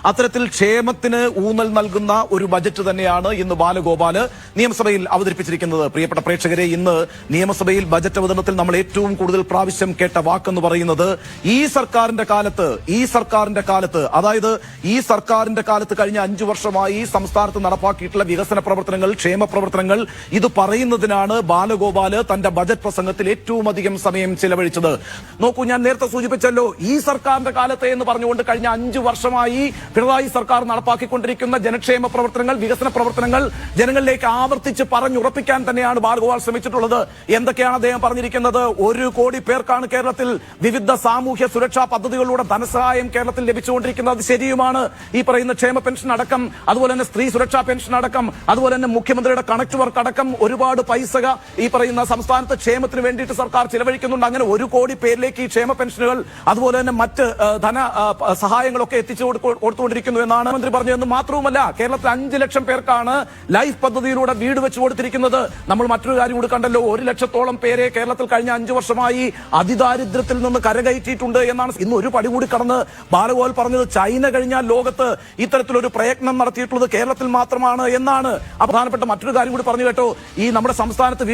അത്തരത്തിൽ ക്ഷേമത്തിന് ഊന്നൽ നൽകുന്ന ഒരു ബജറ്റ് തന്നെയാണ് ഇന്ന് ബാലഗോപാല് നിയമസഭയിൽ അവതരിപ്പിച്ചിരിക്കുന്നത്. പ്രിയപ്പെട്ട പ്രേക്ഷകരെ, ഇന്ന് നിയമസഭയിൽ ബജറ്റ് അവതരണത്തിൽ നമ്മൾ ഏറ്റവും കൂടുതൽ പ്രാവശ്യം കേട്ട വാക്കെന്ന് പറയുന്നത് ഈ സർക്കാരിന്റെ കാലത്ത് അതായത് ഈ സർക്കാരിന്റെ കാലത്ത് കഴിഞ്ഞ 5 വർഷമായി സംസ്ഥാനത്ത് നടപ്പാക്കിയിട്ടുള്ള വികസന പ്രവർത്തനങ്ങൾ, ക്ഷേമ പ്രവർത്തനങ്ങൾ ഇത് പറയുന്നതിനാണ് ബാലഗോപാല് തന്റെ ബജറ്റ് പ്രസംഗത്തിൽ ഏറ്റവും അധികം സമയം ചെലവഴിച്ചത്. നോക്കൂ, ഞാൻ നേരത്തെ സൂചിപ്പിച്ചല്ലോ, ഈ സർക്കാരിന്റെ കാലത്തെ എന്ന് പറഞ്ഞുകൊണ്ട് കഴിഞ്ഞ 5 വർഷമായി പിണറായി സർക്കാർ നടപ്പാക്കിക്കൊണ്ടിരിക്കുന്ന ജനക്ഷേമ പ്രവർത്തനങ്ങൾ, വികസന പ്രവർത്തനങ്ങൾ ജനങ്ങളിലേക്ക് ആവർത്തിച്ച് പറഞ്ഞുറപ്പിക്കാൻ തന്നെയാണ് ബാലഗോപാൽ ശ്രമിച്ചിട്ടുള്ളത്. എന്തൊക്കെയാണ് അദ്ദേഹം പറഞ്ഞിരിക്കുന്നത്? 1 കോടി പേർക്കാണ് കേരളത്തിൽ വിവിധ സാമൂഹ്യ സുരക്ഷാ പദ്ധതികളിലൂടെ ധനസഹായം കേരളത്തിൽ ലഭിച്ചുകൊണ്ടിരിക്കുന്നത്. ശരിയുമാണ്. ഈ പറയുന്ന ക്ഷേമ പെൻഷൻ അടക്കം, അതുപോലെ തന്നെ സ്ത്രീ സുരക്ഷാ പെൻഷൻ അടക്കം, അതുപോലെ തന്നെ മുഖ്യമന്ത്രിയുടെ കണക്ട് വർക്ക് അടക്കം ഒരുപാട് പൈസ ഈ പറയുന്ന സംസ്ഥാനത്ത് ക്ഷേമത്തിന് വേണ്ടിയിട്ട് സർക്കാർ ചിലവഴിക്കുന്നുണ്ട്. അങ്ങനെ 1 കോടി പേരിലേക്ക് ഈ ക്ഷേമ പെൻഷനുകൾ അതുപോലെ തന്നെ മറ്റ് ധന സഹായങ്ങളൊക്കെ എത്തിച്ചു കൊടുത്തുകൊണ്ടിരിക്കുന്നു എന്നാണ് മന്ത്രി പറഞ്ഞതെന്ന് മാത്രവുമല്ല, കേരളത്തിൽ 5 ലക്ഷം പേർക്കാണ് ലൈഫ് പദ്ധതിയിലൂടെ വീട് വെച്ചു കൊടുത്തിരിക്കുന്നത്. നമ്മൾ മറ്റൊരു കാര്യം കൂടി കണ്ടല്ലോ, 1 ലക്ഷത്തോളം പേരെ കേരളത്തിൽ കഴിഞ്ഞ 5 വർഷമായി അതിദാരിദ്ര്യത്തിൽ നിന്ന് കരകയറ്റിയിട്ടുണ്ട് എന്നാണ്. ഇന്ന് ഒരു പടി കൂടി കടന്ന് ബാലഗോപാൽ പറഞ്ഞത് ചൈന കഴിഞ്ഞാൽ ലോകത്ത് ഇത്തരത്തിലൊരു പ്രയത്നം നടത്തിയിട്ടുള്ളത് കേരളത്തിൽ മാത്രമാണ് എന്നാണ്. പ്രധാനപ്പെട്ട മറ്റൊരു കാര്യം കൂടി പറഞ്ഞു കേട്ടോ, ഈ നമ്മുടെ സംസ്ഥാനത്ത്